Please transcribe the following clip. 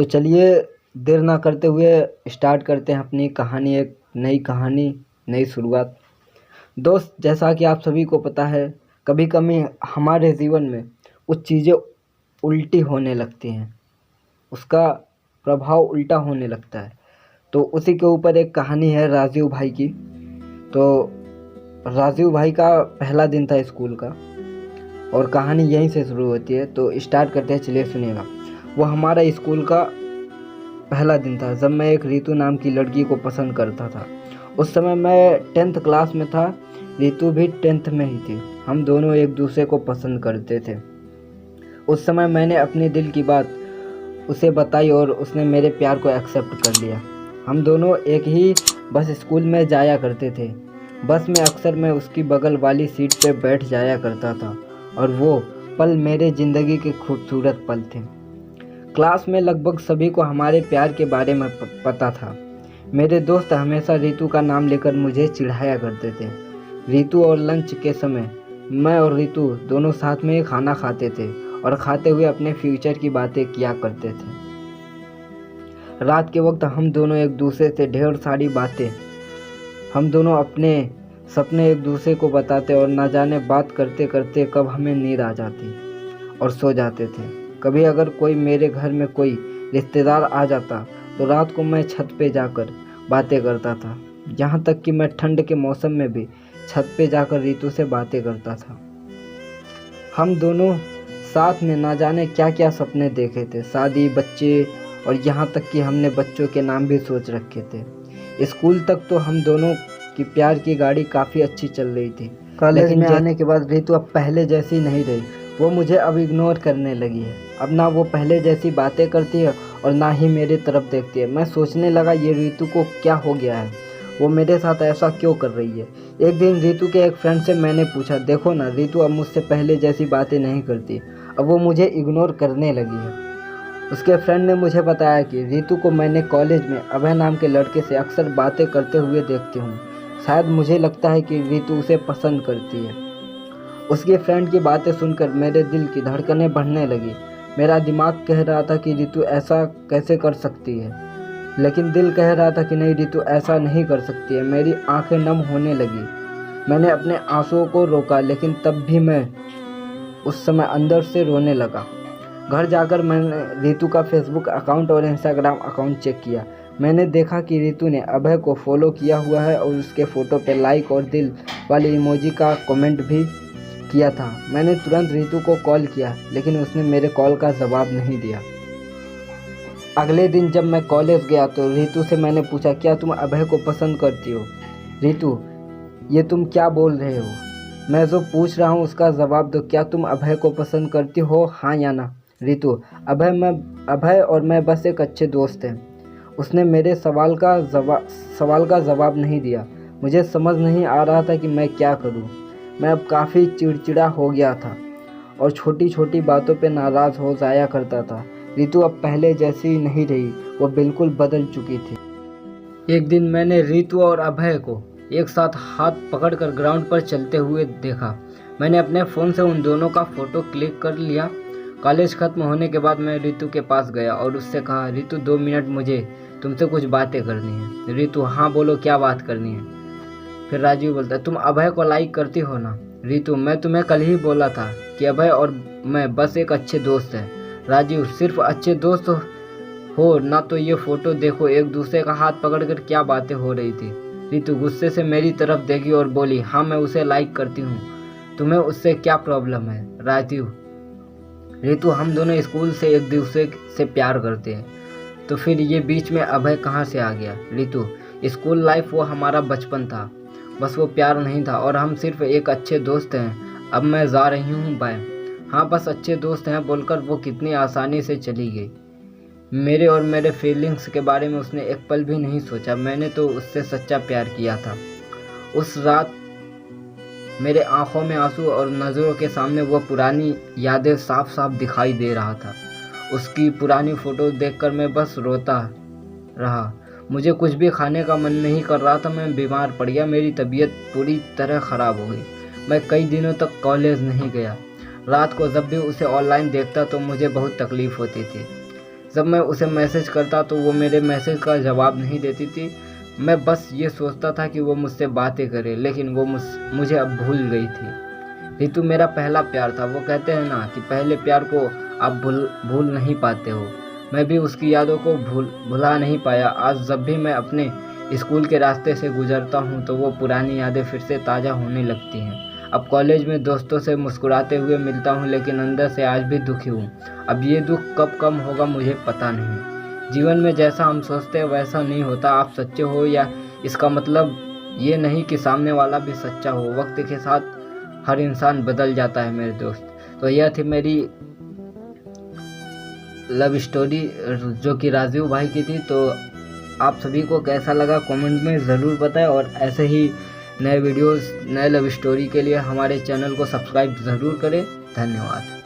तो चलिए देर ना करते हुए स्टार्ट करते हैं अपनी कहानी, एक नई कहानी, नई शुरुआत। दोस्त, जैसा कि आप सभी को पता है, कभी कभी हमारे जीवन में कुछ चीज़ें उल्टी होने लगती हैं, उसका प्रभाव उल्टा होने लगता है। तो उसी के ऊपर एक कहानी है राजीव भाई की। तो राजीव भाई का पहला दिन था स्कूल का और कहानी यहीं से शुरू होती है। तो स्टार्ट करते हैं, चलिए सुनिएगा। वो हमारा स्कूल का पहला दिन था जब मैं एक रितु नाम की लड़की को पसंद करता था। उस समय मैं 10th क्लास में था, रितु भी 10th में ही थी। हम दोनों एक दूसरे को पसंद करते थे। उस समय मैंने अपने दिल की बात उसे बताई और उसने मेरे प्यार को एक्सेप्ट कर लिया। हम दोनों एक ही बस स्कूल में जाया करते थे। बस में अक्सर मैं उसकी बगल वाली सीट पे बैठ जाया करता था और वो पल मेरे ज़िंदगी के खूबसूरत पल थे। क्लास में लगभग सभी को हमारे प्यार के बारे में पता था। मेरे दोस्त हमेशा रितु का नाम लेकर मुझे चिढ़ाया करते थे। रितु और लंच के समय मैं और रितु दोनों साथ में ही खाना खाते थे और खाते हुए अपने फ्यूचर की बातें किया करते थे। रात के वक्त हम दोनों एक दूसरे से ढेर सारी बातें, हम दोनों अपने सपने एक दूसरे को बताते और ना जाने बात करते करते कब हमें नींद आ जाती और सो जाते थे। कभी अगर कोई मेरे घर में कोई रिश्तेदार आ जाता तो रात को मैं छत पे जाकर बातें करता था। यहाँ तक कि मैं ठंड के मौसम में भी छत पे जाकर रितु से बातें करता था। हम दोनों साथ में ना जाने क्या क्या सपने देखे थे, शादी, बच्चे, और यहाँ तक कि हमने बच्चों के नाम भी सोच रखे थे। स्कूल तक तो हम दोनों की प्यार की गाड़ी काफ़ी अच्छी चल रही थी। कॉलेज में आने के बाद रितु अब पहले जैसी नहीं रही। वो मुझे अब इग्नोर करने लगी है। अब ना वो पहले जैसी बातें करती है और ना ही मेरी तरफ देखती है। मैं सोचने लगा ये रितु को क्या हो गया है, वो मेरे साथ ऐसा क्यों कर रही है। एक दिन रितु के एक फ्रेंड से मैंने पूछा, देखो ना, रितु अब मुझसे पहले जैसी बातें नहीं करती, अब वो मुझे इग्नोर करने लगी है। उसके फ्रेंड ने मुझे बताया कि रितु को मैंने कॉलेज में अभय नाम के लड़के से अक्सर बातें करते हुए देखती हूँ। शायद मुझे लगता है कि रितु उसे पसंद करती है। उसके फ्रेंड की बातें सुनकर मेरे दिल की धड़कनें बढ़ने लगी। मेरा दिमाग कह रहा था कि रितु ऐसा कैसे कर सकती है, लेकिन दिल कह रहा था कि नहीं, रितु ऐसा नहीं कर सकती है। मेरी आंखें नम होने लगी। मैंने अपने आंसुओं को रोका, लेकिन तब भी मैं उस समय अंदर से रोने लगा। घर जाकर मैंने रितु का फेसबुक अकाउंट और इंस्टाग्राम अकाउंट चेक किया। मैंने देखा कि रितु ने अभय को फॉलो किया हुआ है और उसके फ़ोटो पे लाइक और दिल वाले इमोजी का कमेंट भी किया था। मैंने तुरंत रितु को कॉल किया, लेकिन उसने मेरे कॉल का जवाब नहीं दिया। अगले दिन जब मैं कॉलेज गया तो रितु से मैंने पूछा, क्या तुम अभय को पसंद करती हो? रितु, ये तुम क्या बोल रहे हो? मैं जो पूछ रहा हूँ उसका जवाब दो। क्या तुम अभय को पसंद करती हो, हाँ या ना? रितु, अभय और मैं बस एक अच्छे दोस्त हैं। उसने मेरे सवाल का जवाब नहीं दिया। मुझे समझ नहीं आ रहा था कि मैं क्या करूं। मैं अब काफ़ी चिड़चिड़ा हो गया था और छोटी छोटी बातों पे नाराज़ हो जाया करता था। रितु अब पहले जैसी नहीं रही, वो बिल्कुल बदल चुकी थी। एक दिन मैंने रितु और अभय को एक साथ हाथ पकड़कर ग्राउंड पर चलते हुए देखा। मैंने अपने फ़ोन से उन दोनों का फ़ोटो क्लिक कर लिया। कॉलेज खत्म होने के बाद मैं रितु के पास गया और उससे कहा, रितु 2 मिनट मुझे तुमसे कुछ बातें करनी है। रितु, हाँ बोलो, क्या बात करनी है? फिर राजीव बोलता है, तुम अभय को लाइक करती हो ना? रितु, मैं तुम्हें कल ही बोला था कि अभय और मैं बस एक अच्छे दोस्त हैं। राजीव, सिर्फ अच्छे दोस्त हो ना? तो ये फ़ोटो देखो, एक दूसरे का हाथ पकड़कर क्या बातें हो रही थी। रितु गुस्से से मेरी तरफ देखी और बोली, हाँ मैं उसे लाइक करती हूँ, तुम्हें उससे क्या प्रॉब्लम है? राजीव, रितु, हम दोनों स्कूल से एक दूसरे से प्यार करते हैं, तो फिर ये बीच में अभय कहाँ से आ गया? रितु, स्कूल लाइफ वो हमारा बचपन था, बस वो प्यार नहीं था और हम सिर्फ एक अच्छे दोस्त हैं। अब मैं जा रही हूँ, बाय। हाँ, बस अच्छे दोस्त हैं बोलकर वो कितनी आसानी से चली गई। मेरे और मेरे फीलिंग्स के बारे में उसने एक पल भी नहीं सोचा। मैंने तो उससे सच्चा प्यार किया था। उस रात मेरे आंखों में आंसू और नज़रों के सामने वो पुरानी यादें साफ साफ दिखाई दे रहा था। उसकी पुरानी फ़ोटो देखकर मैं बस रोता रहा। मुझे कुछ भी खाने का मन नहीं कर रहा था। मैं बीमार पड़ गया, मेरी तबीयत पूरी तरह ख़राब हो गई। मैं कई दिनों तक कॉलेज नहीं गया। रात को जब भी उसे ऑनलाइन देखता तो मुझे बहुत तकलीफ़ होती थी। जब मैं उसे मैसेज करता तो वो मेरे मैसेज का जवाब नहीं देती थी। मैं बस ये सोचता था कि वो मुझसे बातें करे, लेकिन वो मुझे अब भूल गई थी। रितु मेरा पहला प्यार था। वो कहते हैं ना कि पहले प्यार को आप भूल नहीं पाते हो। मैं भी उसकी यादों को भुला नहीं पाया। आज जब भी मैं अपने स्कूल के रास्ते से गुजरता हूँ तो वो पुरानी यादें फिर से ताज़ा होने लगती हैं। अब कॉलेज में दोस्तों से मुस्कुराते हुए मिलता हूँ, लेकिन अंदर से आज भी दुखी हूँ। अब ये दुख कब कम होगा मुझे पता नहीं। जीवन में जैसा हम सोचते हैं वैसा नहीं होता। आप सच्चे हो या इसका मतलब ये नहीं कि सामने वाला भी सच्चा हो। वक्त के साथ हर इंसान बदल जाता है मेरे दोस्त। तो यह थी मेरी लव स्टोरी जो कि राजीव भाई की थी। तो आप सभी को कैसा लगा कमेंट में ज़रूर बताएं, और ऐसे ही नए वीडियोस, नए लव स्टोरी के लिए हमारे चैनल को सब्सक्राइब ज़रूर करें। धन्यवाद।